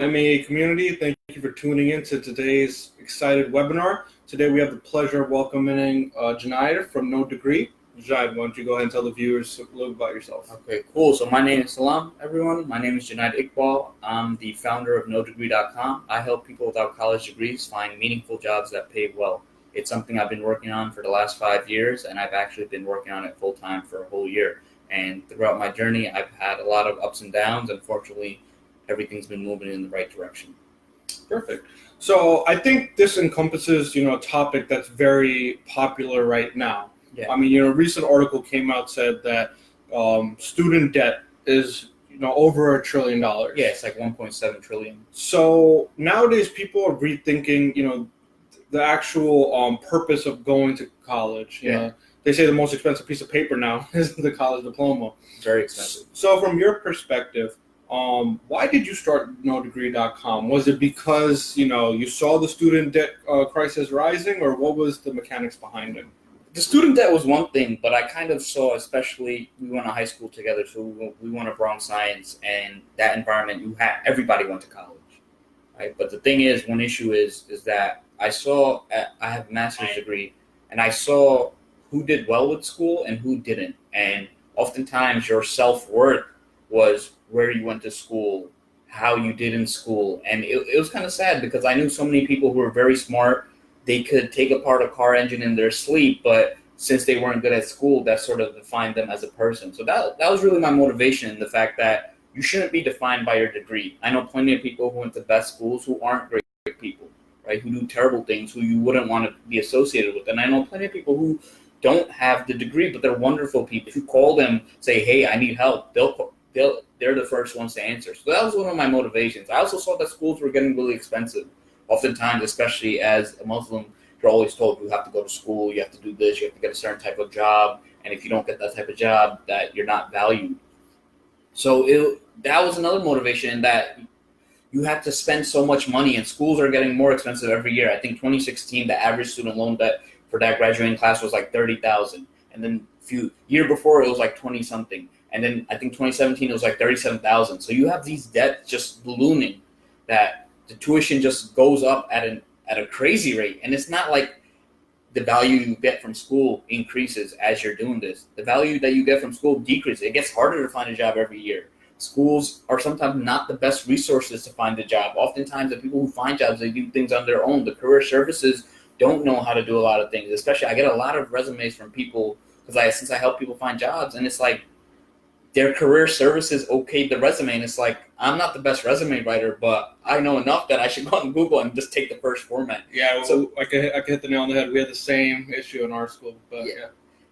MEA community. Thank you for tuning in to today's excited webinar. Today we have the pleasure of welcoming Junaid from No Degree. Junaid, why don't you go ahead and tell the viewers a little about yourself? Okay, cool. So my name is Salam, everyone. My name is Junaid Iqbal. I'm the founder of NoDegree.com. I help people without college degrees find meaningful jobs that pay well. It's something I've been working on for the last 5 years, and I've actually been working on it full time for a whole year. And throughout my journey, I've had a lot of ups and downs. Unfortunately, everything's been moving in the right direction. Perfect. So I think this encompasses, a topic that's very popular right now. Yeah. I mean, a recent article came out said that student debt is, over $1 trillion. Yeah, it's like 1.7 trillion. So nowadays people are rethinking, the actual purpose of going to college. Yeah. They say the most expensive piece of paper now is the college diploma. Very expensive. So from your perspective, why did you start NoDegree.com? Was it because, you saw the student debt crisis rising, or what was the mechanics behind it? The student debt was one thing, but I kind of saw, especially we went to high school together, so we went to Brown Science, and that environment, everybody went to college, right? But the thing is, one issue is that I have a master's degree, and I saw who did well with school and who didn't, and oftentimes your self-worth was where you went to school, how you did in school, and it was kind of sad because I knew so many people who were very smart. They could take apart a car engine in their sleep, but since they weren't good at school, that sort of defined them as a person. So that was really my motivation, the fact that you shouldn't be defined by your degree. I know plenty of people who went to best schools who aren't great people, right? Who do terrible things, who you wouldn't want to be associated with. And I know plenty of people who don't have the degree, but they're wonderful people. If you call them, say, hey, I need help, they're the first ones to answer. So that was one of my motivations. I also saw that schools were getting really expensive. Oftentimes, especially as a Muslim, you're always told you have to go to school, you have to do this, you have to get a certain type of job, and if you don't get that type of job, that you're not valued. So that was another motivation, that you have to spend so much money, and schools are getting more expensive every year. I think 2016, the average student loan debt for that graduating class was like $30,000, and then year before it was like 20 something, and then I think 2017 it was like 37,000. So you have these debts just ballooning, that the tuition just goes up at a crazy rate. And it's not like the value you get from school increases as you're doing this. The value that you get from school decreases. It gets harder to find a job every year. Schools are sometimes not the best resources to find a job. Oftentimes the people who find jobs, they do things on their own. The career services don't know how to do a lot of things. Especially, I get a lot of resumes from people since I help people find jobs, and it's like their career services okayed the resume, and it's like, I'm not the best resume writer, but I know enough that I should go on Google and just take the first format. Yeah, well, so I could hit the nail on the head. We had the same issue in our school, but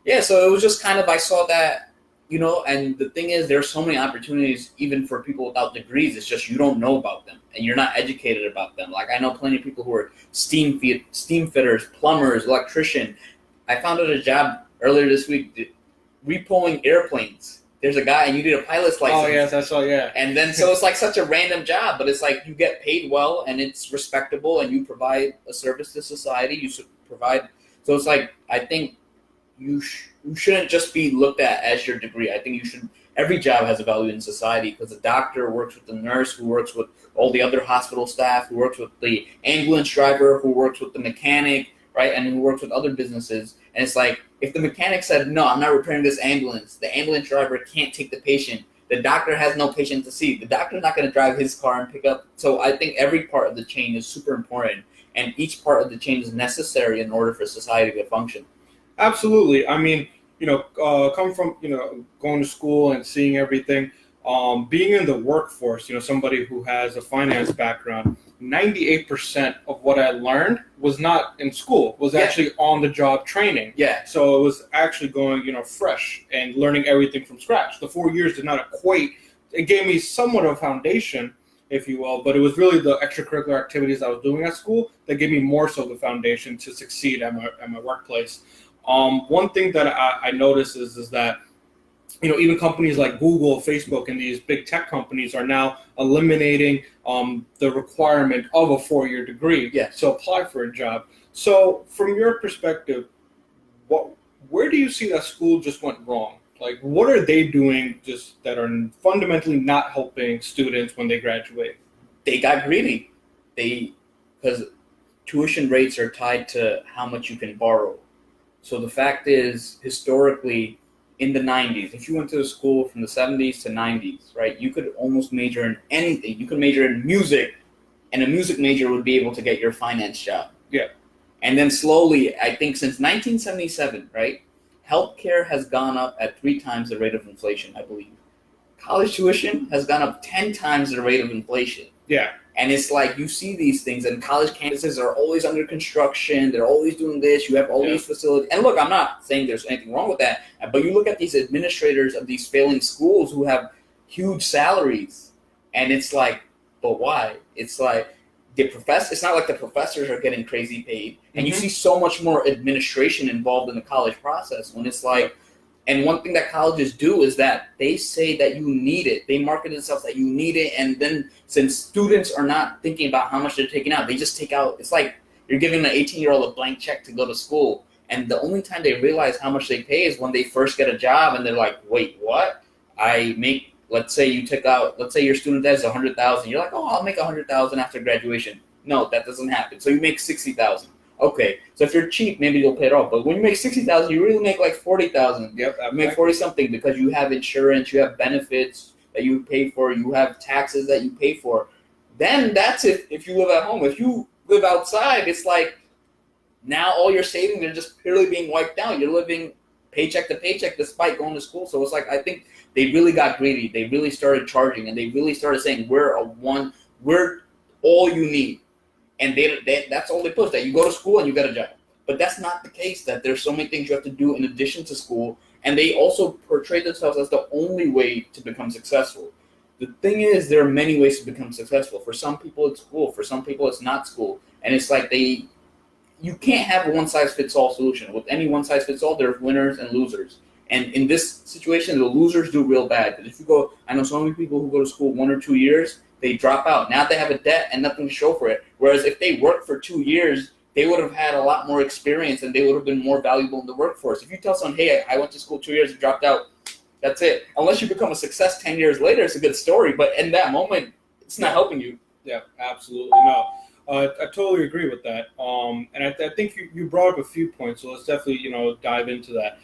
yeah. So it was just kind of, I saw that, and the thing is, there's so many opportunities even for people without degrees. It's just you don't know about them, and you're not educated about them. Like, I know plenty of people who are steam fitters, plumbers, electrician. I found out a job earlier this week, repoing airplanes. There's a guy, and you need a pilot's license. Oh, yes, I saw, yeah. And then, so it's like such a random job, but it's like you get paid well, and it's respectable, and you provide a service to society. You should provide. So it's like, I think you shouldn't just be looked at as your degree. I think every job has a value in society, because the doctor works with the nurse, who works with all the other hospital staff, who works with the ambulance driver, who works with the mechanic, right, and who works with other businesses. And it's like, if the mechanic said, no, I'm not repairing this ambulance, the ambulance driver can't take the patient. The doctor has no patient to see. The doctor's not going to drive his car and pick up. So I think every part of the chain is super important, and each part of the chain is necessary in order for society to function. Absolutely. I mean, come from, going to school and seeing everything, being in the workforce, somebody who has a finance background, 98% of what I learned was not in school, was actually on-the-job training. Yeah. So it was actually going, fresh and learning everything from scratch. The 4 years did not equate. It gave me somewhat of a foundation, if you will, but it was really the extracurricular activities I was doing at school that gave me more so the foundation to succeed at my workplace. One thing that I noticed is that, even companies like Google, Facebook, and these big tech companies are now eliminating the requirement of a 4-year degree to apply for a job. So from your perspective, where do you see that school just went wrong? Like, what are they doing just that are fundamentally not helping students when they graduate? they got greedy. Because tuition rates are tied to how much you can borrow. So the fact is, historically, in the 90s, if you went to a school from the 70s to 90s, right, you could almost major in anything. You could major in music, and a music major would be able to get your finance job. Yeah. And then slowly, I think since 1977, right, healthcare has gone up at 3 times the rate of inflation, I believe. College tuition has gone up 10 times the rate of inflation. Yeah. And it's like you see these things, and college campuses are always under construction. They're always doing this. You have all these facilities. And look, I'm not saying there's anything wrong with that, but you look at these administrators of these failing schools who have huge salaries, and it's like, but why? It's like it's not like the professors are getting crazy paid, and you see so much more administration involved in the college process when it's like. And one thing that colleges do is that they say that you need it. They market themselves that you need it. And then since students are not thinking about how much they're taking out, they just take out. It's like you're giving an 18-year-old a blank check to go to school. And the only time they realize how much they pay is when they first get a job. And they're like, wait, what? Let's say your student debt is $100,000. You're like, oh, I'll make $100,000 after graduation. No, that doesn't happen. So you make $60,000. Okay, so if you're cheap, maybe you'll pay it off. But when you make $60,000, you really make like $40,000. Yep, you make 40 something because you have insurance, you have benefits that you pay for, you have taxes that you pay for. Then that's if you live at home. If you live outside, it's like now all your savings are just purely being wiped out. You're living paycheck to paycheck despite going to school. So it's like I think they really got greedy. They really started charging, and they really started saying we're all you need. And that's all they push, that you go to school and you get a job. But that's not the case, that there's so many things you have to do in addition to school. And they also portray themselves as the only way to become successful. The thing is, there are many ways to become successful. For some people, it's school. For some people, it's not school. And it's like you can't have a one-size-fits-all solution. With any one-size-fits-all, there's winners and losers. And in this situation, the losers do real bad. Because I know so many people who go to school 1 or 2 years, they drop out. Now they have a debt and nothing to show for it. Whereas if they worked for 2 years, they would have had a lot more experience and they would have been more valuable in the workforce. If you tell someone, hey, I went to school 2 years and dropped out, that's it. Unless you become a success 10 years later, it's a good story. But in that moment, it's not helping you. Yeah, absolutely. No, I totally agree with that. And I think you brought up a few points, so let's definitely, dive into that.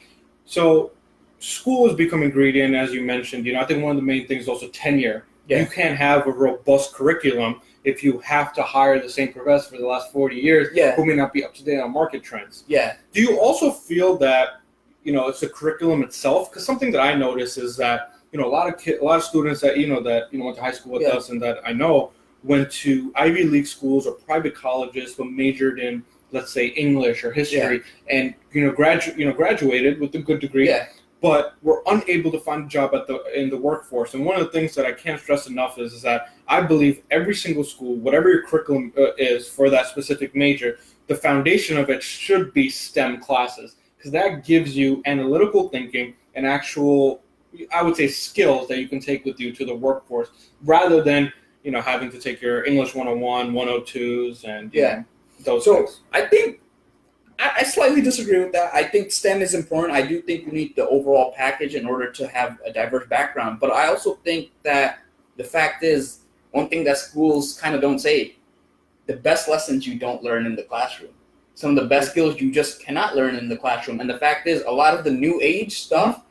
So school is becoming greedy, and as you mentioned, I think one of the main things is also tenure. Yeah. You can't have a robust curriculum if you have to hire the same professor for the last 40 years who may not be up to date on market trends. Yeah. Do you also feel that, it's the curriculum itself? Because something that I notice is that, a lot of students that, went to high school with us and that I know went to Ivy League schools or private colleges but majored in, let's say, English or history and, graduated with a good degree. Yeah. But we're unable to find a job in the workforce. And one of the things that I can't stress enough is that I believe every single school, whatever your curriculum is for that specific major, the foundation of it should be STEM classes, because that gives you analytical thinking and actual, I would say, skills that you can take with you to the workforce, rather than having to take your English 101, 102s, and those things. I think I slightly disagree with that. I think STEM is important. I do think you need the overall package in order to have a diverse background. But I also think that the fact is, one thing that schools kind of don't say, the best lessons you don't learn in the classroom. Some of the best skills you just cannot learn in the classroom. And the fact is, a lot of the new age stuff,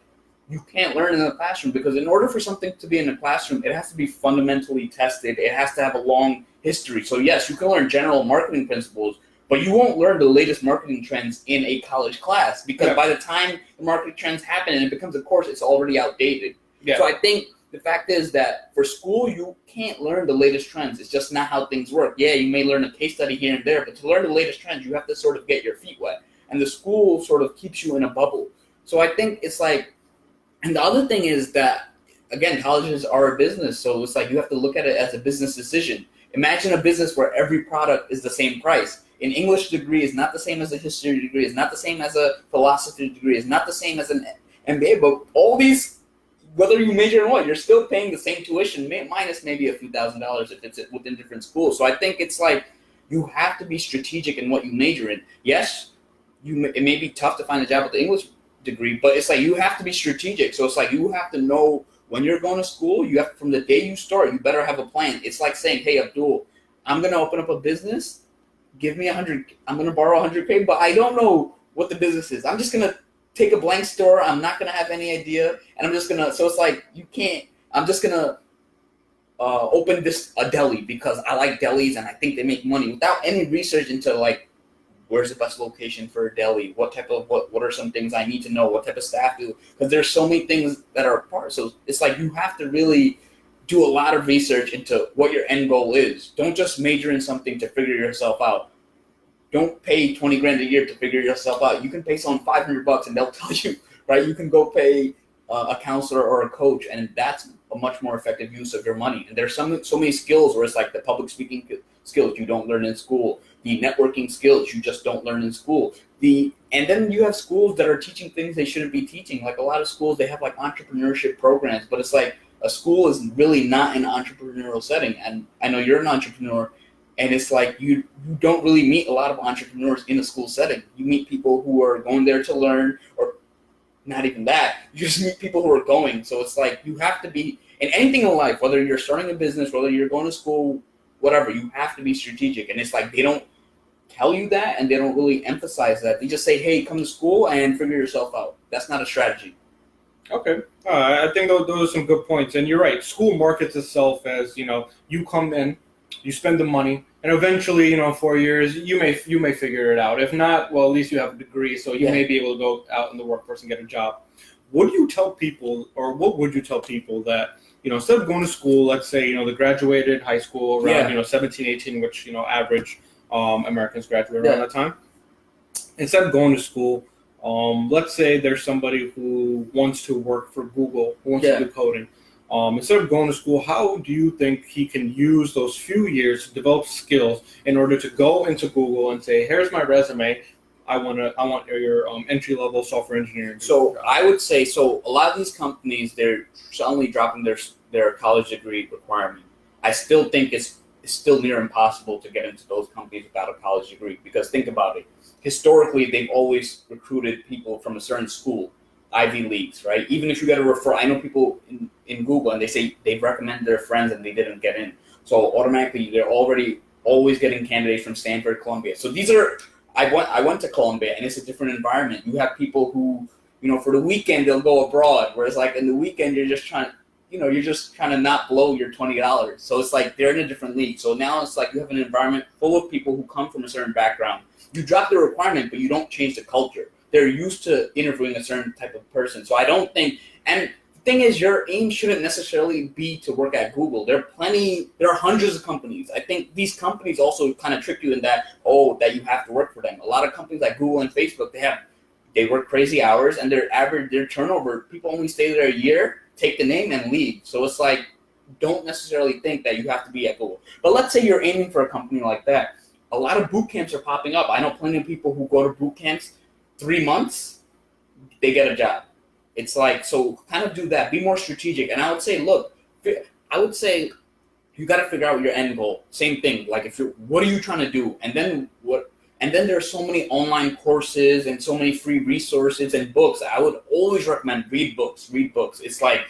you can't learn in the classroom, because in order for something to be in the classroom, it has to be fundamentally tested. It has to have a long history. So yes, you can learn general marketing principles, but you won't learn the latest marketing trends in a college class, because by the time the marketing trends happen and it becomes a course, it's already outdated. Yeah. So I think the fact is that for school, you can't learn the latest trends. It's just not how things work. Yeah, you may learn a case study here and there, but to learn the latest trends, you have to sort of get your feet wet. And the school sort of keeps you in a bubble. So I think it's like, and the other thing is that, again, colleges are a business. So it's like you have to look at it as a business decision. Imagine a business where every product is the same price. An English degree is not the same as a history degree, is not the same as a philosophy degree, is not the same as an MBA, but all these, whether you major in what, you're still paying the same tuition, minus maybe a few $1,000s if it's within different schools. So I think it's like you have to be strategic in what you major in. Yes, it may be tough to find a job with the English degree, but it's like you have to be strategic. So it's like you have to know when you're going to school, you have, from the day you start, you better have a plan. It's like saying, hey, Abdul, I'm going to open up a business. Give me I'm going to borrow $100K, but I don't know what the business is. I'm just going to take a blank store. I'm not going to have any idea. And I'm just going to, so it's like, I'm just going to open a deli because I like delis and I think they make money without any research into like, where's the best location for a deli? What are some things I need to know? What type of staff do? Because there's so many things that are a part. So it's like you have to really do a lot of research into what your end goal is. Don't just major in something to figure yourself out. Don't pay $20,000 a year to figure yourself out. You can pay someone $500 and they'll tell you, right? You can go pay a counselor or a coach, and that's a much more effective use of your money. And there's so many skills where it's like the public speaking skills you don't learn in school, the networking skills you just don't learn in school. And then you have schools that are teaching things they shouldn't be teaching. Like a lot of schools, they have like entrepreneurship programs, but it's like a school is really not an entrepreneurial setting. And I know you're an entrepreneur, and it's like you don't really meet a lot of entrepreneurs in a school setting. You meet people who are going there to learn, or not even that. You just meet people who are going. So it's like you have to be, in anything in life, whether you're starting a business, whether you're going to school, whatever, you have to be strategic. And it's like they don't tell you that, and they don't really emphasize that. They just say, hey, come to school and figure yourself out. That's not a strategy. Okay. I think those are some good points. And you're right. School markets itself as, you come in, you spend the money, and eventually, 4 years, you may figure it out. If not, well, at least you have a degree, so you may be able to go out in the workforce and get a job. What do you tell people, or what would you tell people that, instead of going to school, let's say, they graduated high school around, 17, 18, which, average Americans graduate around that time. Instead of going to school, let's say there's somebody who wants to work for Google, who wants to do coding. Instead of going to school, how do you think he can use those few years to develop skills in order to go into Google and say, here's my resume, I want your entry-level software engineering. So I would say, a lot of these companies, they're suddenly dropping their college degree requirement. I still think it's still near impossible to get into those companies without a college degree, because think about it. Historically, they've always recruited people from a certain school, Ivy Leagues, right? Even if you get a referral, I know people in Google, and they say they recommend their friends and they didn't get in. So automatically, they're already always getting candidates from Stanford, Columbia. So these are, I went to Columbia, and it's a different environment. You have people who, for the weekend, they'll go abroad, whereas like in the weekend, you're just trying to not blow your $20. So it's like they're in a different league. So now it's like you have an environment full of people who come from a certain background. You drop the requirement, but you don't change the culture. They're used to interviewing a certain type of person. So I don't think, and the thing is, your aim shouldn't necessarily be to work at Google. There are hundreds of companies. I think these companies also kind of trick you in that you have to work for them. A lot of companies like Google and Facebook, they work crazy hours, and their turnover, people only stay there a year, take the name, and leave. So it's like, don't necessarily think that you have to be at Google. But let's say you're aiming for a company like that. A lot of boot camps are popping up. I know plenty of people who go to boot camps, 3 months, they get a job. It's like, so kind of do that. Be more strategic. And I would say, you got to figure out your end goal. Same thing. Like what are you trying to do? And then there's so many online courses and so many free resources and books. I would always recommend read books. It's like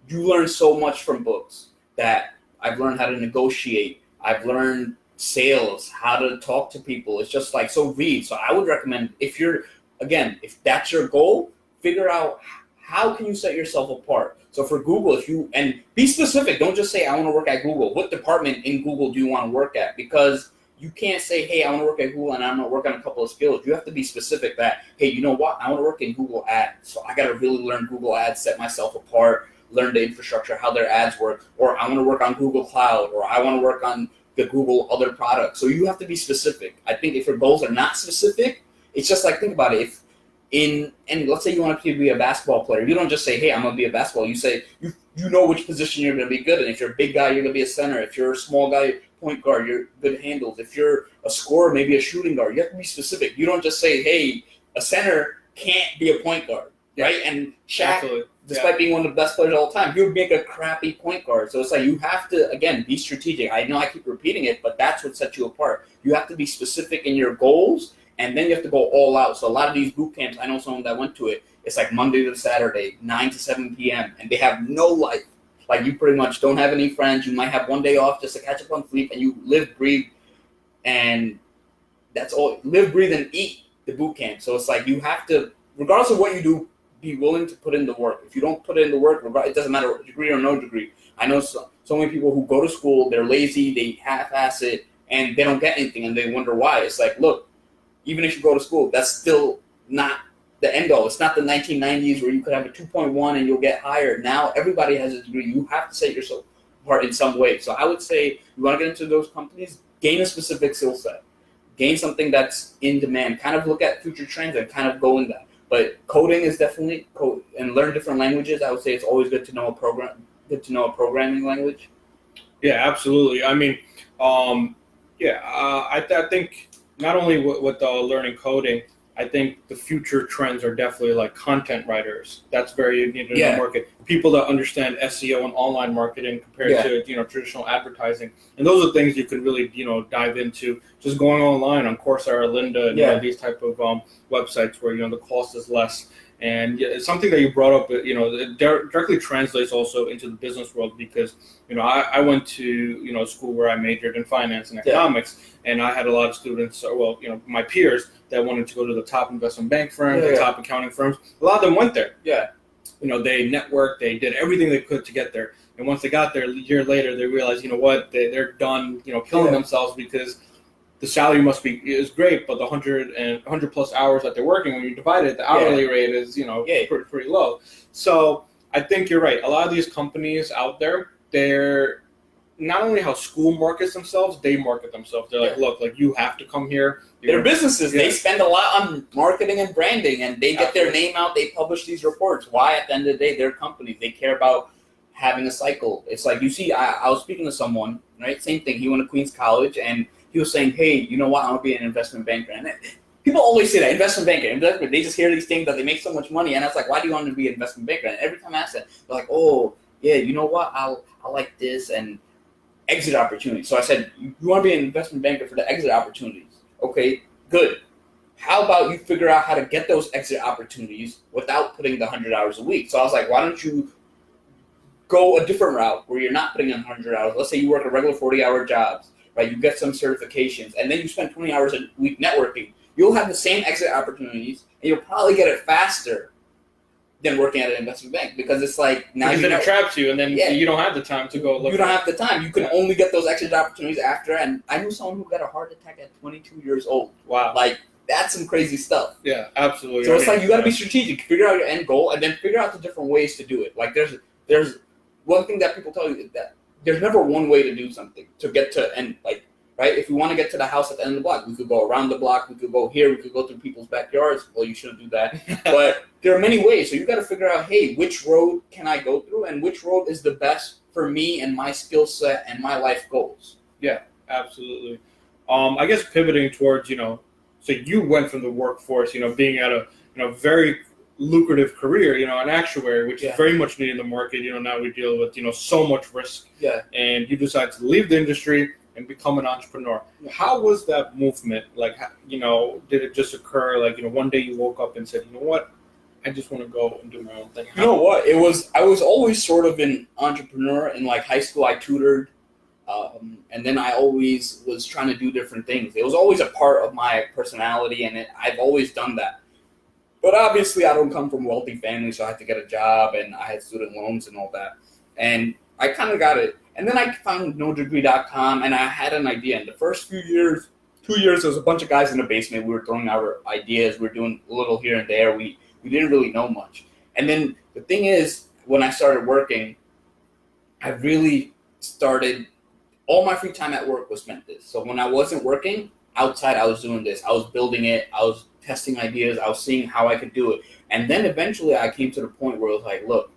you learn so much from books. That I've learned how to negotiate. I've learned sales, how to talk to people. It's just like, so read. So I would recommend, if that's your goal, figure out how can you set yourself apart. So for Google, and be specific, don't just say, I want to work at Google. What department in Google do you want to work at? Because you can't say, hey, I want to work at Google and I'm going to work on a couple of skills. You have to be specific that, hey, you know what? I want to work in Google Ads. So I got to really learn Google Ads, set myself apart, learn the infrastructure, how their ads work. Or I want to work on Google Cloud, or I want to work on the Google other products. So you have to be specific. I think if your goals are not specific, it's just like, think about it. And let's say you want to be a basketball player. You don't just say, hey, I'm going to be a basketball. You say, you know which position you're going to be good in. If you're a big guy, you're going to be a center. If you're a small guy, point guard, you're good handles. If you're a scorer, maybe a shooting guard. You have to be specific. You don't just say, hey, a center can't be a point guard, right? And Shaq, despite being one of the best players of all time, he would make a crappy point guard. So it's like you have to, again, be strategic. I know I keep repeating it, but that's what sets you apart. You have to be specific in your goals, and then you have to go all out. So a lot of these boot camps, I know someone that went to it, It's like Monday to Saturday, 9 to 7 p.m., and they have no life. Like, you pretty much don't have any friends. You might have one day off just to catch up on sleep, and you live, breathe, and that's all. Live, breathe, and eat the boot camp. So it's like you have to, regardless of what you do, be willing to put in the work. If you don't put in the work, it doesn't matter degree or no degree. I know so many people who go to school, they're lazy, they half-ass it, and they don't get anything, and they wonder why. It's like, look, even if you go to school, that's still not the end all. It's not the 1990s where you could have a 2.1 and you'll get hired. Now everybody has a degree. You have to set yourself apart in some way. So I would say you want to get into those companies, gain a specific skill set. Gain something that's in demand. Kind of look at future trends and kind of go in that. But coding is definitely and learn different languages. I would say it's always good to know a programming language. Yeah, absolutely. I mean, I think not only with learning coding, I think the future trends are definitely like content writers. That's very needed in the market. People that understand SEO and online marketing compared to traditional advertising, and those are things you can really dive into. Just going online on Coursera, Lynda, and these type of websites where the cost is less. And it's something that you brought up. It directly translates also into the business world because I went to school where I majored in finance and economics, and I had a lot of students, my peers that wanted to go to the top investment bank firms, the top accounting firms. A lot of them went there. Yeah. They networked, they did everything they could to get there, and once they got there, a year later, they realized, they're done, killing themselves because the salary is great, but the 100 plus hours that they're working, when you divide it, the hourly rate is, pretty low. So I think you're right. A lot of these companies out there, they're not only how school markets themselves, they market themselves. They're like, look, like you have to come here. They're businesses. They spend a lot on marketing and branding, and they get their name out. They publish these reports. Why? At the end of the day, they're companies. They care about having a cycle. It's like, you see, I was speaking to someone, right? Same thing. He went to Queens College, and he was saying, hey, you know what? I want to be an investment banker. And people always say that, investment banker. They just hear these things that they make so much money. And I was like, why do you want to be an investment banker? And every time I ask that, they're like, oh, yeah, you know what? I like this and exit opportunities. So I said, you want to be an investment banker for the exit opportunities. Okay, good. How about you figure out how to get those exit opportunities without putting the 100 hours a week? So I was like, why don't you go a different route where you're not putting in 100 hours? Let's say you work a regular 40-hour jobs. Right, you get some certifications, and then you spend 20 hours a week networking. You'll have the same exit opportunities, and you'll probably get it faster than working at an investment bank because it's like now it traps you, and then you don't have the time to go look. You don't have the time. You can only get those exit opportunities after. And I knew someone who got a heart attack at 22 years old. Wow, like that's some crazy stuff. Yeah, absolutely. So it's like you got to be strategic, figure out your end goal, and then figure out the different ways to do it. Like there's one thing that people tell you that there's never one way to do something to get to end. Like, right, if we want to get to the house at the end of the block, we could go around the block, we could go here, we could go through people's backyards. Well, you shouldn't do that. But there are many ways. So you got to figure out, hey, which road can I go through and which road is the best for me and my skill set and my life goals. Yeah, absolutely. I guess pivoting towards, so you went from the workforce, being at a very lucrative career, an actuary, which is very much needed in the market. Now we deal with, so much risk. Yeah. And you decide to leave the industry and become an entrepreneur. How was that movement? Like, did it just occur? Like, one day you woke up and said, you know what? I just want to go and do my own thing. You know what? I was always sort of an entrepreneur. In like high school, I tutored. And then I always was trying to do different things. It was always a part of my personality, and I've always done that. But obviously, I don't come from a wealthy family, so I had to get a job, and I had student loans and all that. And I kind of got it. And then I found nodegree.com, and I had an idea. In the first few years, 2 years, there was a bunch of guys in the basement. We were throwing our ideas. We were doing a little here and there. We didn't really know much. And then the thing is, when I started working, I really started – all my free time at work was spent this. So when I wasn't working, outside I was doing this. I was building it. I was testing ideas. I was seeing how I could do it. And then eventually I came to the point where it was like, look,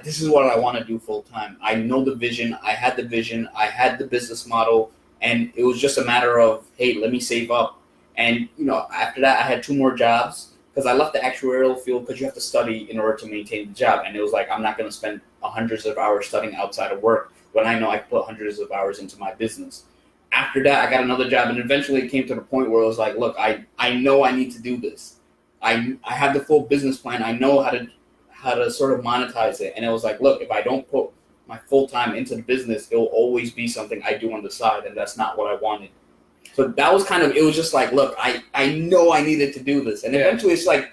this is what I want to do full time. I know the vision. I had the vision. I had the business model. And it was just a matter of, hey, let me save up. And, after that, I had 2 more jobs because I left the actuarial field because you have to study in order to maintain the job. And it was like, I'm not going to spend hundreds of hours studying outside of work when I know I can put hundreds of hours into my business. After that, I got another job. And eventually it came to the point where it was like, look, I know I need to do this. I had the full business plan. I know how to sort of monetize it. And it was like, look, if I don't put my full time into the business, it will always be something I do on the side, and that's not what I wanted. So that was kind of, it was just like, look, I know I needed to do this. And eventually it's like,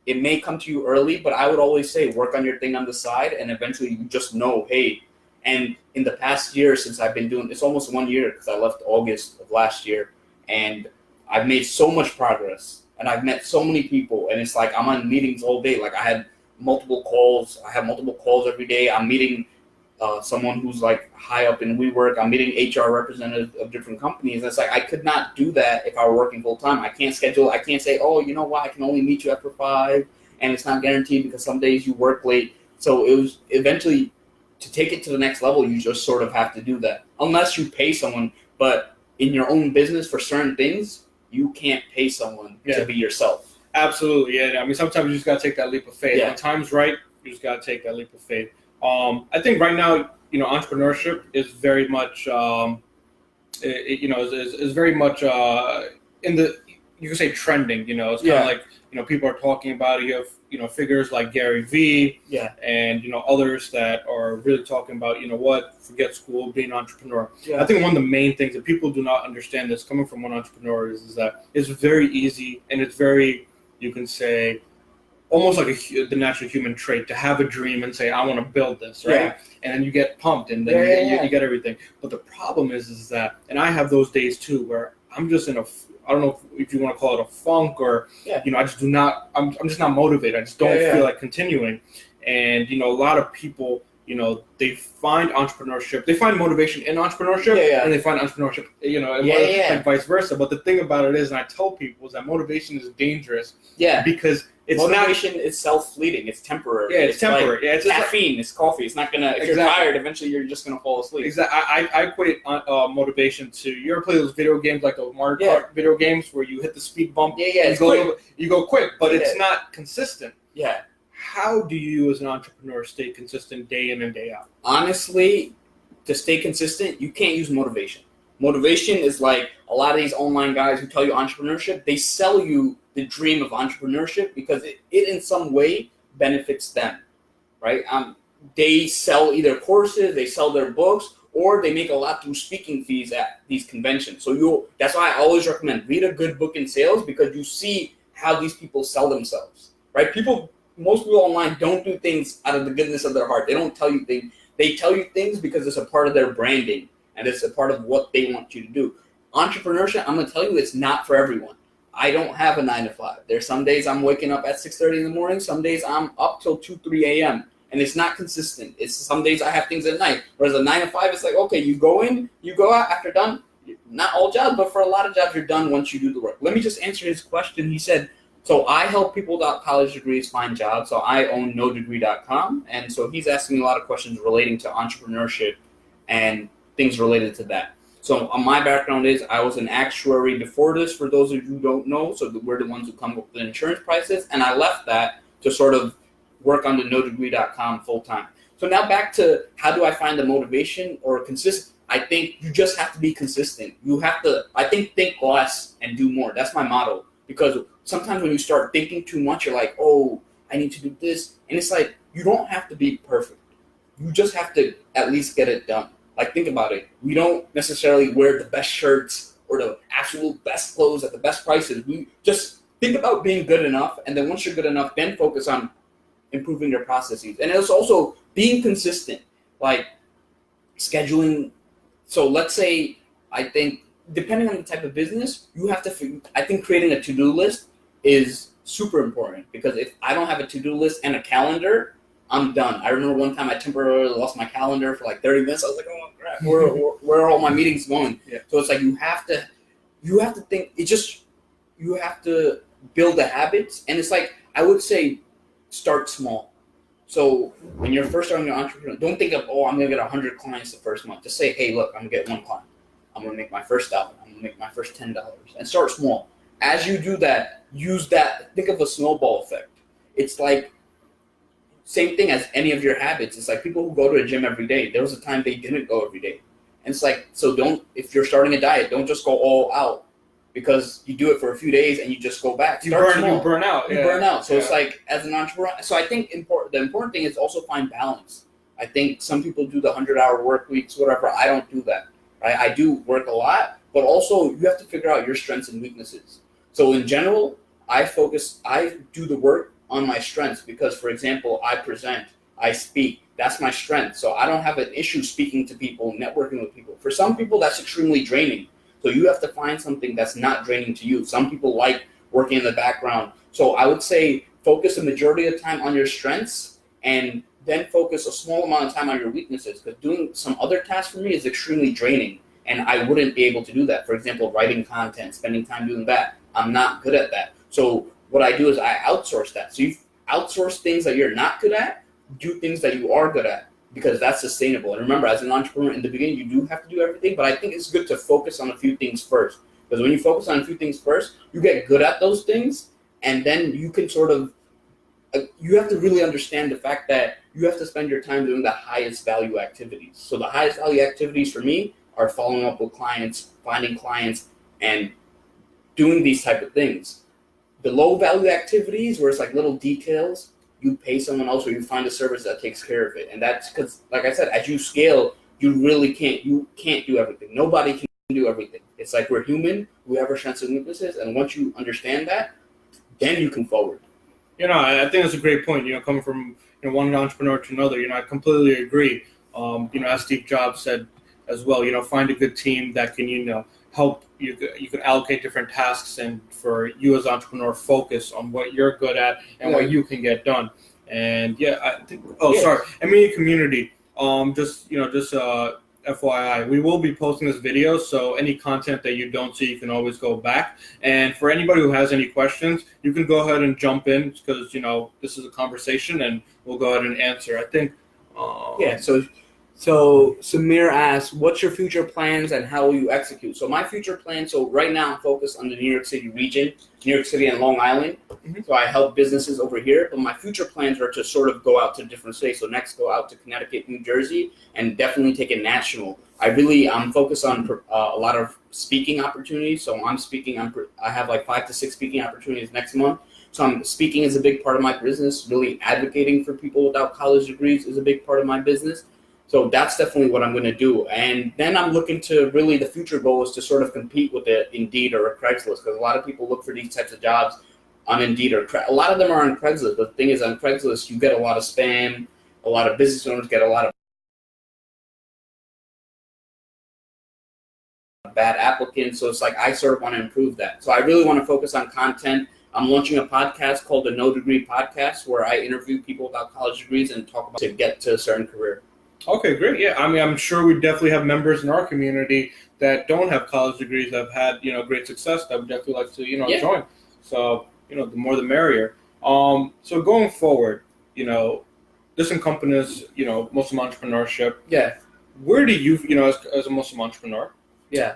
it may come to you early, but I would always say work on your thing on the side, and eventually you just know, hey. And in the past year since I've been doing, it's almost 1 year because I left August of last year, and I've made so much progress, and I've met so many people, and it's like I'm on meetings all day. Like I have multiple calls every day. I'm meeting someone who's like high up in WeWork. I'm meeting HR representatives of different companies. And it's like I could not do that if I were working full time. I can't schedule. I can't say, oh, you know what? I can only meet you after 5, and it's not guaranteed because some days you work late. So it was eventually, to take it to the next level, you just sort of have to do that unless you pay someone. But in your own business for certain things, you can't pay someone to be yourself. Absolutely, yeah. I mean, sometimes you just got to take that leap of faith. When time's right, you just got to take that leap of faith. I think right now, entrepreneurship is very much, is very much in the, you can say trending. It's kind of like, people are talking about it. You have, figures like Gary Vee, and others that are really talking about, forget school, be an entrepreneur. Yeah. I think one of the main things that people do not understand that's coming from one entrepreneur is that it's very easy, and it's very, you can say, almost like the natural human trait to have a dream and say, I want to build this, right? Yeah. And then you get pumped, and then you get everything. But the problem is that, and I have those days too, where I'm just in I don't know if you want to call it a funk, or, I just do not, I'm just not motivated. I just don't feel like continuing. And, a lot of people, they find entrepreneurship, they find motivation in entrepreneurship, and they find entrepreneurship, and vice versa. But the thing about it is, and I tell people, is that motivation is dangerous. Yeah. Because motivation is self-fleeting. It's temporary. Yeah, it's temporary. Like caffeine. It's coffee. It's not gonna. If you're tired, eventually you're just gonna fall asleep. Exactly. I equate motivation to. You ever play those video games like those Mario Kart video games where you hit the speed bump? Yeah. You go quick, but it's not consistent. Yeah. How do you, as an entrepreneur, stay consistent day in and day out? Honestly, to stay consistent, you can't use motivation. Motivation is like a lot of these online guys who tell you entrepreneurship. They sell you the dream of entrepreneurship because it in some way benefits them, right? They sell either courses, they sell their books, or they make a lot through speaking fees at these conventions. So that's why I always recommend read a good book in sales, because you see how these people sell themselves, right? Most people online don't do things out of the goodness of their heart. They don't tell you things. They tell you things because it's a part of their branding, and it's a part of what they want you to do. Entrepreneurship, I'm going to tell you, it's not for everyone. I don't have a 9 to 5. There's some days I'm waking up at 6:30 in the morning. Some days I'm up till 2, 3 a.m. And it's not consistent. It's some days I have things at night. Whereas a 9 to 5, it's like, okay, you go in, you go out after done. Not all jobs, but for a lot of jobs, you're done once you do the work. Let me just answer his question. He said, so I help people without college degrees find jobs. So I own nodegree.com. And so he's asking me a lot of questions relating to entrepreneurship and things related to that. So my background is I was an actuary before this, for those of you who don't know. So we're the ones who come up with the insurance prices. And I left that to sort of work on the nodegree.com full time. So now back to how do I find the motivation or consistent? I think you just have to be consistent. You have to, think less and do more. That's my motto. Because sometimes when you start thinking too much, you're like, oh, I need to do this. And it's like, you don't have to be perfect. You just have to at least get it done. Like, think about it. We don't necessarily wear the best shirts or the absolute best clothes at the best prices. We just think about being good enough. And then once you're good enough, then focus on improving your processes. And it's also being consistent, like scheduling. So let's say, I think, depending on the type of business, you have to, I think creating a to-do list is super important, because if I don't have a to-do list and a calendar, I'm done. I remember one time I temporarily lost my calendar for like 30 minutes. I was like, oh crap, where are all my meetings going? Yeah. So it's like you have to think, you have to build the habits. And it's like, I would say start small. So when you're first starting your entrepreneur, don't think of, I'm going to get 100 clients the first month. Just say, hey, look, I'm going to get 1 client. I'm going to make my first $1. I'm going to make my first $10. And start small. As you do that, use that, think of a snowball effect. It's like, same thing as any of your habits. It's like people who go to a gym every day. There was a time they didn't go every day. And it's like, so if you're starting a diet, don't just go all out. because you do it for a few days and you just go back. You burn out. You burn out. So it's like, as an entrepreneur, so I think the important thing is also find balance. I think some people do the 100-hour work weeks, whatever. I don't do that. Right? I do work a lot, but also you have to figure out your strengths and weaknesses. So in general, I do the work on my strengths because, for example, I present, I speak. That's my strength. So I don't have an issue speaking to people, networking with people. For some people, that's extremely draining. So you have to find something that's not draining to you. Some people like working in the background. So I would say focus a majority of the time on your strengths and then focus a small amount of time on your weaknesses, because doing some other tasks for me is extremely draining, and I wouldn't be able to do that. For example, writing content, spending time doing that. I'm not good at that. So what I do is I outsource that. So you outsource things that you're not good at, do things that you are good at, because that's sustainable. And remember, as an entrepreneur in the beginning, you do have to do everything, but I think it's good to focus on a few things first. Because when you focus on a few things first, you get good at those things, and then you can sort of, you have to really understand the fact that you have to spend your time doing the highest value activities. So the highest value activities for me are following up with clients, finding clients, and doing these type of things. The low value activities, where it's like little details, you pay someone else or you find a service that takes care of it. And that's because, like I said, as you scale, you really can't do everything. Nobody can do everything. It's like we're human, we have our strengths and weaknesses, and once you understand that, then you can forward. I think that's a great point. Coming from one entrepreneur to another, I completely agree. As Steve Jobs said as well, find a good team that can, help you. You can allocate different tasks, and for you as an entrepreneur, focus on what you're good at and what you can get done. And I think. Sorry, MEA community. Just FYI, we will be posting this video, so any content that you don't see, you can always go back. And for anybody who has any questions, you can go ahead and jump in, because this is a conversation, and we'll go ahead and answer. I think. So Samir asks, what's your future plans and how will you execute? So my future plans, so right now I'm focused on the New York City region, New York City and Long Island. Mm-hmm. So I help businesses over here, but my future plans are to sort of go out to different states. So next go out to Connecticut, New Jersey, and definitely take it national. I'm focused on a lot of speaking opportunities. So I have like 5 to 6 speaking opportunities next month. So speaking is a big part of my business. Really advocating for people without college degrees is a big part of my business. So that's definitely what I'm going to do. And then I'm looking to really, the future goal is to sort of compete with it Indeed or a Craigslist, because a lot of people look for these types of jobs on Indeed or a lot of them are on Craigslist. But the thing is, on Craigslist, you get a lot of spam. A lot of business owners get a lot of bad applicants. So it's like I sort of want to improve that. So I really want to focus on content. I'm launching a podcast called the No Degree Podcast, where I interview people without college degrees and talk about to get to a certain career. Okay, great. Yeah, I'm sure we definitely have members in our community that don't have college degrees that have had, great success that would definitely like to, join. So, the more the merrier. So going forward, this encompasses, Muslim entrepreneurship. Yeah. Where do you, as a Muslim entrepreneur,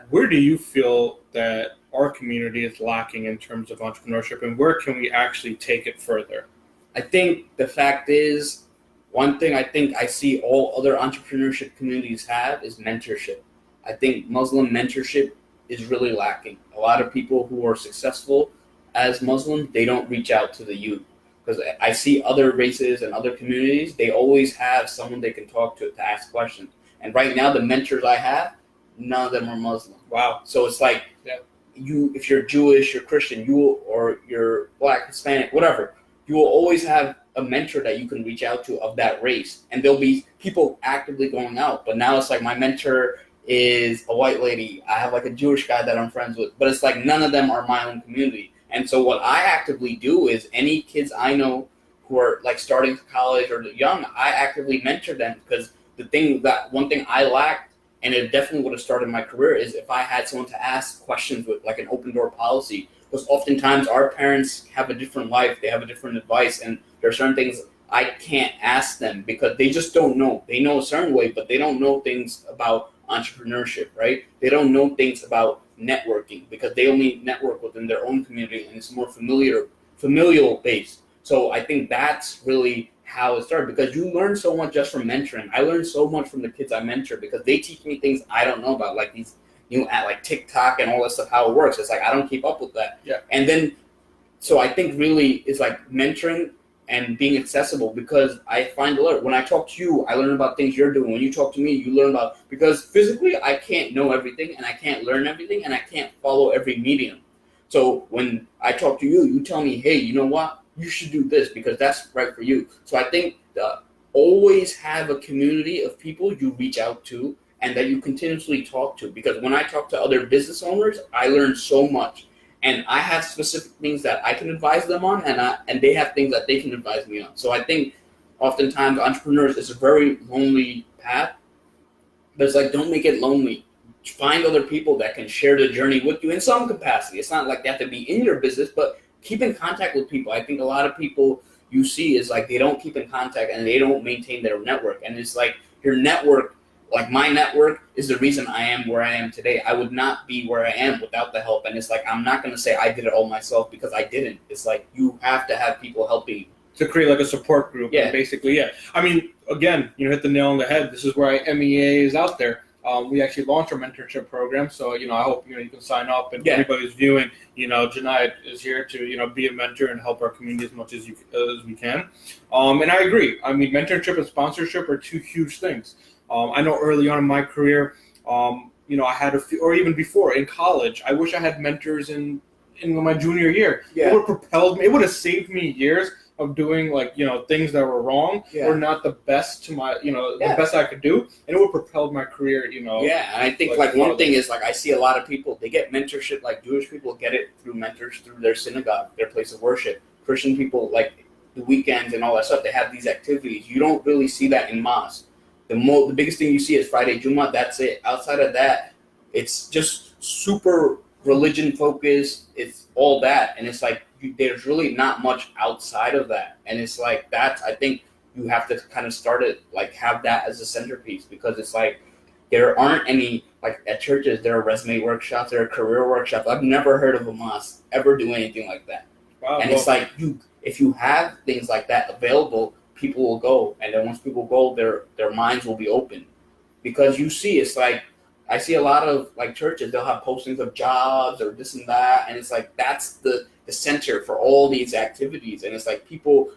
where do you feel that our community is lacking in terms of entrepreneurship, and where can we actually take it further? I think the fact is, one thing I think I see all other entrepreneurship communities have is mentorship. I think Muslim mentorship is really lacking. A lot of people who are successful as Muslims, they don't reach out to the youth. Because I see other races and other communities, they always have someone they can talk to ask questions. And right now, the mentors I have, none of them are Muslim. Wow. So it's like, if you're Jewish, you're Christian, or you're Black, Hispanic, whatever, you will always have a mentor that you can reach out to of that race, and there'll be people actively going out. But now it's like my mentor is a white lady. I have like a Jewish guy that I'm friends with, but it's like none of them are my own community. And so what I actively do is any kids I know who are like starting college or young, I actively mentor them, because one thing I lacked, and it definitely would have started my career, is if I had someone to ask questions with, like an open door policy. Because oftentimes our parents have a different life, they have a different advice, and there are certain things I can't ask them because they just don't know. They know a certain way, but they don't know things about entrepreneurship, right? They don't know things about networking because they only network within their own community, and it's more familial based. So I think that's really how it started, because you learn so much just from mentoring. I learned so much from the kids I mentor because they teach me things I don't know about, like these at like TikTok and all that stuff, how it works. It's like I don't keep up with that. Yeah. And then, so I think really it's like mentoring and being accessible, because I find when I talk to you, I learn about things you're doing. When you talk to me, you learn about, because physically I can't know everything and I can't learn everything and I can't follow every medium. So when I talk to you, you tell me, hey, you know what? You should do this because that's right for you. So I think always have a community of people you reach out to and that you continuously talk to. Because when I talk to other business owners, I learn so much. And I have specific things that I can advise them on, and they have things that they can advise me on. So I think oftentimes entrepreneurs, it's a very lonely path, but it's like, don't make it lonely. Find other people that can share the journey with you in some capacity. It's not like they have to be in your business, but keep in contact with people. I think a lot of people you see is like they don't keep in contact and they don't maintain their network. And it's like your network, like my network is the reason I am where I am today. I would not be where I am without the help. And it's like, I'm not going to say I did it all myself, because I didn't. It's like, you have to have people helping you. To create like a support group. Yeah. And basically, yeah. I mean, again, you hit the nail on the head. This is why MEA is out there. We actually launched our mentorship program. So, I hope, you can sign up, and everybody who's viewing, Janai is here to, be a mentor and help our community as much as we can. And I agree. I mean, mentorship and sponsorship are two huge things. I know early on in my career, I had a few, or even before in college, I wish I had mentors in my junior year. Yeah. It would have propelled me. It would have saved me years of doing things that were wrong or not the best to my, the best I could do. And it would propel my career, Yeah, and I think one thing is I see a lot of people, they get mentorship, like Jewish people get it through mentors, through their synagogue, their place of worship. Christian people, like the weekends and all that stuff, they have these activities. You don't really see that in mosque. The biggest thing you see is Friday Jummah. That's it. Outside of that, it's just super religion focused. It's all that, and it's like there's really not much outside of that. And it's like that. I think you have to kind of start it, like have that as a centerpiece, because it's like there aren't any, like at churches there are resume workshops, there are career workshops. I've never heard of a mosque ever do anything like that. Wow, and it's like if you have things like that available, people will go, and then once people go, their minds will be open, because you see, it's like I see a lot of like churches, they'll have postings of jobs or this and that, and it's like that's the center for all these activities, and it's like people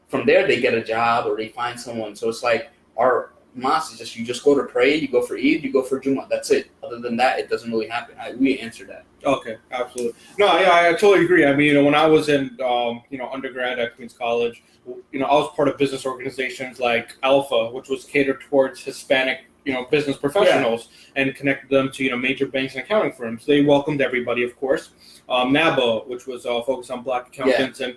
from there, they get a job or they find someone. So it's like our mosque is just, you just go to pray, you go for Eid, you go for Jummah, that's it. Other than that, it doesn't really happen. We answer that. Okay, absolutely. No, yeah, I totally agree. I mean, when I was in undergrad at Queens College, I was part of business organizations like Alpha, which was catered towards Hispanic business professionals, and connected them to major banks and accounting firms. They welcomed everybody, of course. NABA, which was focused on Black accountants and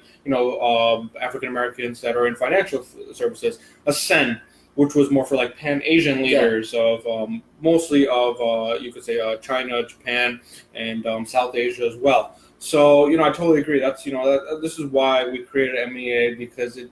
African Americans that are in financial services. Ascend, which was more for like Pan-Asian leaders of mostly of you could say China, Japan, and South Asia as well. So I totally agree. That's this is why we created MEA, because it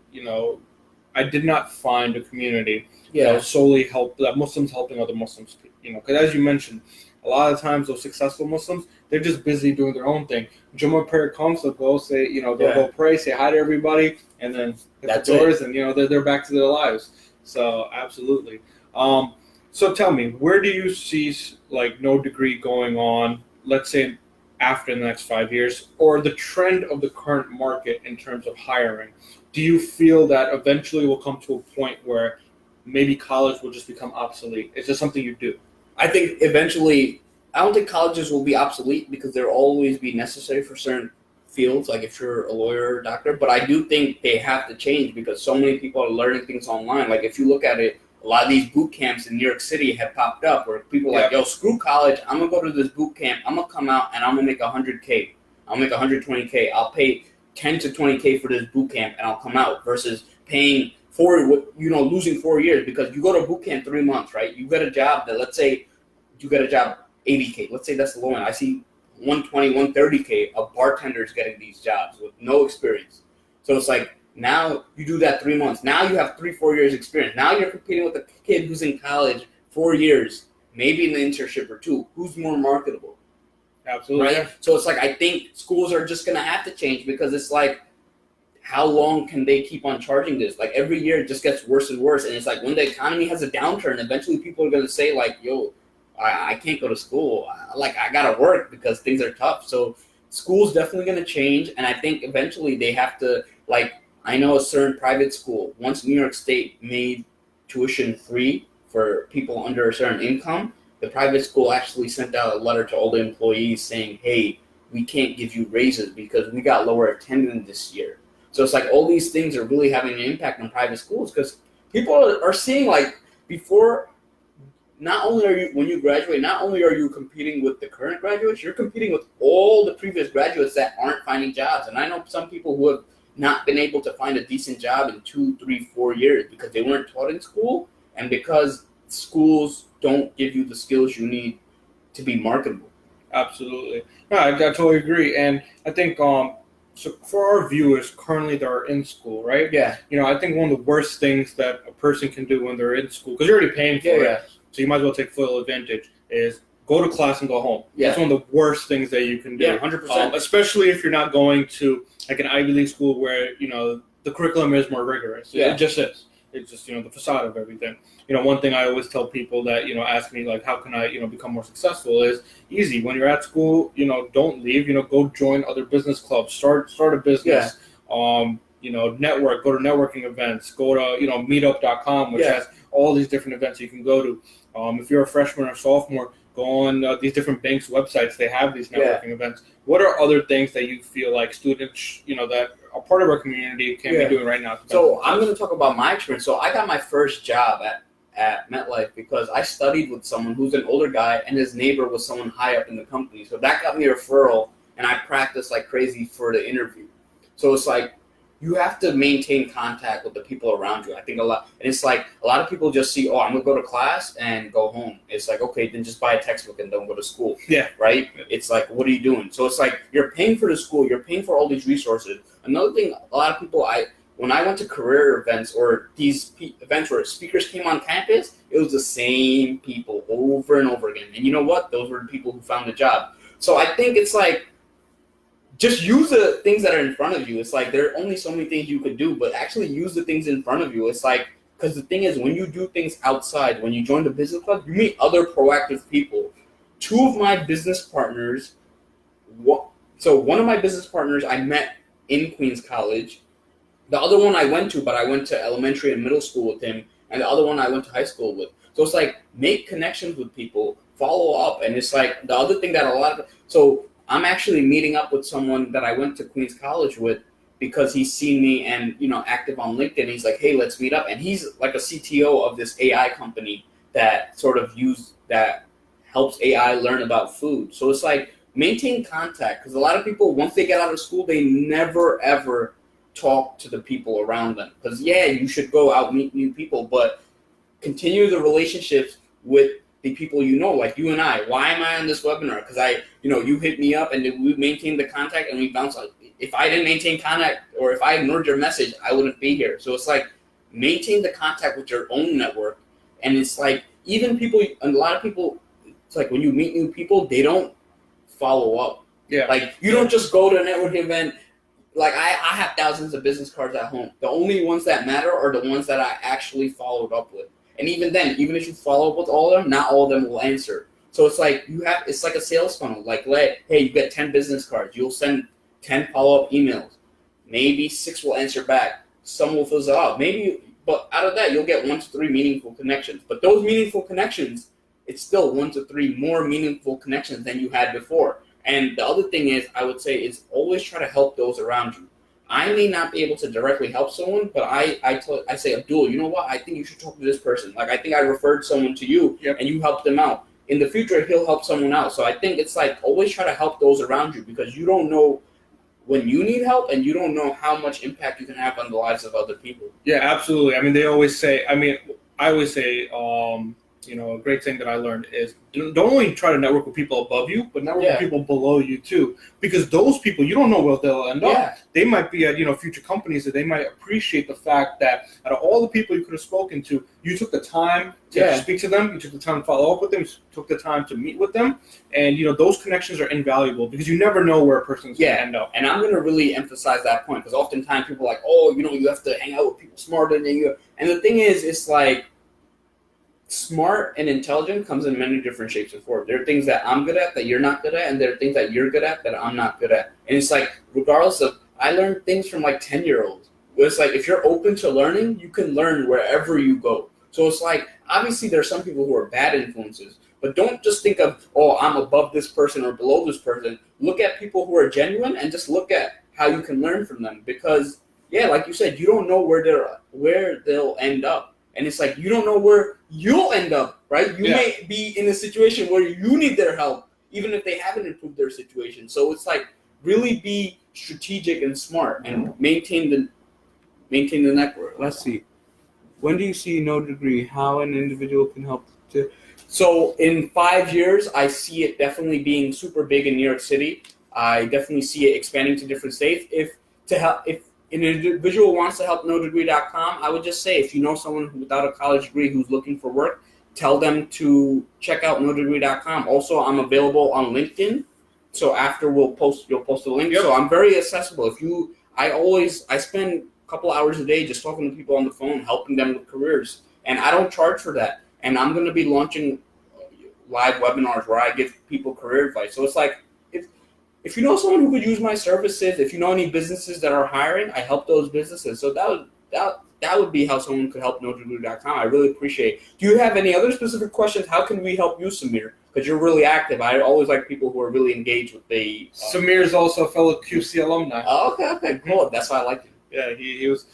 I did not find a community that was solely Muslims helping other Muslims. Because as you mentioned, a lot of times those successful Muslims, they're just busy doing their own thing. Jummah prayer comes, they'll go say they'll go pray, say hi to everybody, and then hit the doors, and they're back to their lives. So absolutely. So tell me, where do you see like no degree going on? Let's say after the next 5 years, or the trend of the current market in terms of hiring. Do you feel that eventually we'll come to a point where maybe college will just become obsolete? It's just something you do. I think eventually, I don't think colleges will be obsolete, because they'll always be necessary for certain fields, like if you're a lawyer or doctor. But I do think they have to change, because so many people are learning things online. Like if you look at it, a lot of these boot camps in New York City have popped up where people are like, yo, screw college. I'm going to go to this boot camp. I'm going to come out and I'm going to make $100K. I'll make $120K. I'll pay 10 to 20K for this boot camp and I'll come out, versus paying losing 4 years, because you go to boot camp 3 months, right? You get a job that, let's say you get a job 80K. Let's say that's the low end. I see 120, 130K of bartenders getting these jobs with no experience. So it's like, now you do that 3 months. Now you have 3-4 years experience. Now you're competing with a kid who's in college 4 years, maybe in the internship or 2. Who's more marketable? Absolutely. Right? So it's like, I think schools are just going to have to change, because it's like, how long can they keep on charging this? Like every year it just gets worse and worse. And it's like, when the economy has a downturn, eventually people are going to say like, yo, I can't go to school. I gotta work because things are tough. So school's definitely gonna change, and I think eventually they have to I know a certain private school. Once New York State made tuition free for people under a certain income, the private school actually sent out a letter to all the employees saying, "Hey, we can't give you raises because we got lower attendance this year." So it's all these things are really having an impact on private schools because people are seeing before. Not only are you, when you graduate, not only are you competing with the current graduates, you're competing with all the previous graduates that aren't finding jobs. And I know some people who have not been able to find a decent job in 2, 3, 4 years because they weren't taught in school and because schools don't give you the skills you need to be marketable. Absolutely. No, I totally agree. And I think so for our viewers currently that are in school, right? Yeah. I think one of the worst things that a person can do when they're in school, because you're already paying for it, so you might as well take full advantage, is go to class and go home. Yeah. That's one of the worst things that you can do. Yeah, 100%. Especially if you're not going to an Ivy League school where, the curriculum is more rigorous. Yeah. It just is. It's just, the facade of everything. One thing I always tell people that, ask me, how can I, become more successful is easy. When you're at school, don't leave, go join other business clubs, start a business, network, go to networking events, go to, meetup.com, which has all these different events you can go to. If you're a freshman or sophomore, go on these different banks' websites. They have these networking events. What are other things that you feel like students, that are part of our community can be doing right now? So I'm going to talk about my experience. So I got my first job at MetLife because I studied with someone who's an older guy and his neighbor was someone high up in the company. So that got me a referral, and I practiced like crazy for the interview. So it's you have to maintain contact with the people around you. I think a lot of people just see, I'm gonna go to class and go home. It's okay, then just buy a textbook and don't go to school. Yeah. Right? It's what are you doing? So it's you're paying for the school, you're paying for all these resources. Another thing, a lot of people, when I went to career events or these events where speakers came on campus, it was the same people over and over again. And you know what? Those were the people who found the job. So I think it's just use the things that are in front of you. It's there are only so many things you could do, but actually use the things in front of you. It's because the thing is, when you do things outside, when you join the business club, you meet other proactive people. Two of my business partners, so one of my business partners I met in Queens College. The other one I went to, but I went to elementary and middle school with him, and the other one I went to high school with. So it's make connections with people, follow up, and it's the other thing that so I'm actually meeting up with someone that I went to Queens College with because he's seen me and, active on LinkedIn. He's hey, let's meet up. And he's a CTO of this AI company that that helps AI learn about food. So it's maintain contact because a lot of people, once they get out of school, they never, ever talk to the people around them. Because, you should go out and meet new people, but continue the relationships with the people like you and I. Why am I on this webinar? Because you hit me up and we maintained the contact and we bounced. If I didn't maintain contact or if I ignored your message, I wouldn't be here. So it's maintain the contact with your own network. And it's even people, a lot of people, it's when you meet new people, they don't follow up. Yeah. You don't just go to a networking event. I have thousands of business cards at home. The only ones that matter are the ones that I actually followed up with. And even then, even if you follow up with all of them, not all of them will answer. So it's it's like a sales funnel. Hey, you get 10 business cards. You'll send 10 follow-up emails. Maybe 6 will answer back. Some will fizzle out. But out of that, you'll get 1 to 3 meaningful connections. But those meaningful connections, it's still 1 to 3 more meaningful connections than you had before. And the other thing is, I would say, is always try to help those around you. I may not be able to directly help someone, but I say, Abdul, you know what? I think you should talk to this person. I think I referred someone to you, and you helped them out. In the future, he'll help someone else. So I think it's always try to help those around you because you don't know when you need help and you don't know how much impact you can have on the lives of other people. Yeah, absolutely. They always say, I always say, a great thing that I learned is don't only try to network with people above you, but network with people below you too. Because those people, you don't know where they'll end up. They might be at, future companies that they might appreciate the fact that out of all the people you could have spoken to, you took the time to speak to them, you took the time to follow up with them, you took the time to meet with them. And, those connections are invaluable because you never know where a person's going to end up. And I'm going to really emphasize that point because oftentimes people are you have to hang out with people smarter than you. And the thing is, it's smart and intelligent comes in many different shapes and forms. There are things that I'm good at that you're not good at, and there are things that you're good at that I'm not good at. And it's like, regardless of, I learned things from like 10-year-olds. It's like, if you're open to learning, you can learn wherever you go. So it's like, obviously there are some people who are bad influences, but don't just think of, oh, I'm above this person or below this person. Look at people who are genuine and just look at how you can learn from them. Because, yeah, like you said, you don't know where they'll end up. And it's like, you don't know where you'll end up, right? You may be in a situation where you need their help, even if they haven't improved their situation. So it's like, really be strategic and smart and maintain the network. Let's see. When do you see no degree? How an individual can help to... So in 5 years, I see it definitely being super big in New York City. I definitely see it expanding to different states. If an individual wants to help nodegree.com, I would just say, if you know someone without a college degree who's looking for work, tell them to check out nodegree.com. Also, I'm available on LinkedIn. So after you'll post a link. Yep. So I'm very accessible. I spend a couple hours a day just talking to people on the phone, helping them with careers. And I don't charge for that. And I'm going to be launching live webinars where I give people career advice. So it's like, if you know someone who could use my services, if you know any businesses that are hiring, I help those businesses. So that would be how someone could help nodegree.com. I really appreciate it. Do you have any other specific questions? How can we help you, Samir? Because you're really active. I always like people who are really engaged with the... Samir is also a fellow QC alumni. Oh, okay, cool. That's why I like him. Yeah, he was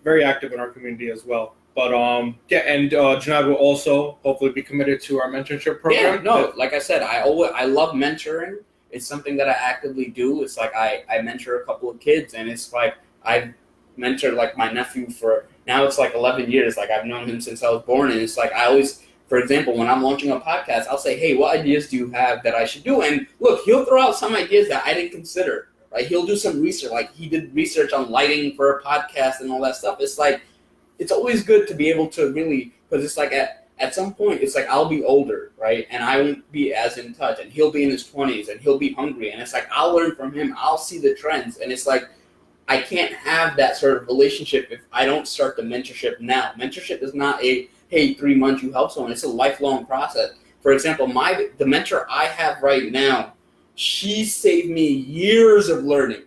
very active in our community as well. But Junaid will also hopefully be committed to our mentorship program. Yeah, no, like I said, I love mentoring. It's something that I actively do. It's like I mentor a couple of kids, and it's like I've mentored like my nephew for now it's like 11 years. Like I've known him since I was born, and it's like I always, for example, when I'm launching a podcast, I'll say, hey, what ideas do you have that I should do? And look, he'll throw out some ideas that I didn't consider. Right? He'll do some research, like he did research on lighting for a podcast and all that stuff. It's like, it's always good to be able to really, because it's like at some point, it's like I'll be older, right? And I won't be as in touch, and he'll be in his 20s, and he'll be hungry. And it's like, I'll learn from him. I'll see the trends. And it's like, I can't have that sort of relationship if I don't start the mentorship now. Mentorship is not a, hey, 3 months you help someone. It's a lifelong process. For example, the mentor I have right now, she saved me years of learning.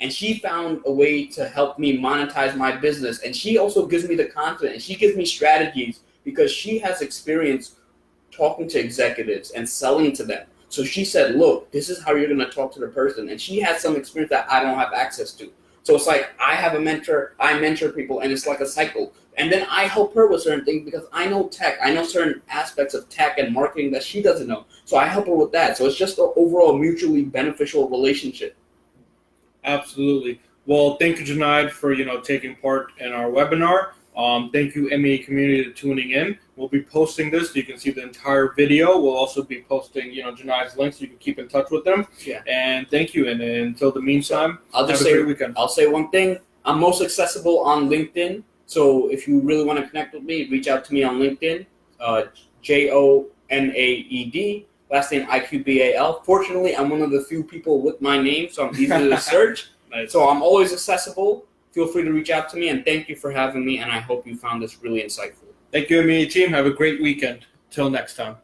And she found a way to help me monetize my business. And she also gives me the confidence. And she gives me strategies because she has experience talking to executives and selling to them. So she said, look, this is how you're going to talk to the person. And she has some experience that I don't have access to. So it's like I have a mentor, I mentor people, and it's like a cycle. And then I help her with certain things because I know tech. I know certain aspects of tech and marketing that she doesn't know. So I help her with that. So it's just an overall mutually beneficial relationship. Absolutely. Well, thank you, Junaid, for taking part in our webinar. Thank you, MEA community, for tuning in. We'll be posting this so you can see the entire video. We'll also be posting, Junaid's links so you can keep in touch with them. Yeah. And thank you. And until the meantime, have a great weekend. I'll say one thing. I'm most accessible on LinkedIn. So if you really want to connect with me, reach out to me on LinkedIn. Jonaed. Last name IQBAL. Fortunately, I'm one of the few people with my name, so I'm easy to search. Nice. So I'm always accessible. Feel free to reach out to me, and thank you for having me, and I hope you found this really insightful. Thank you, MEA team. Have a great weekend. Till next time.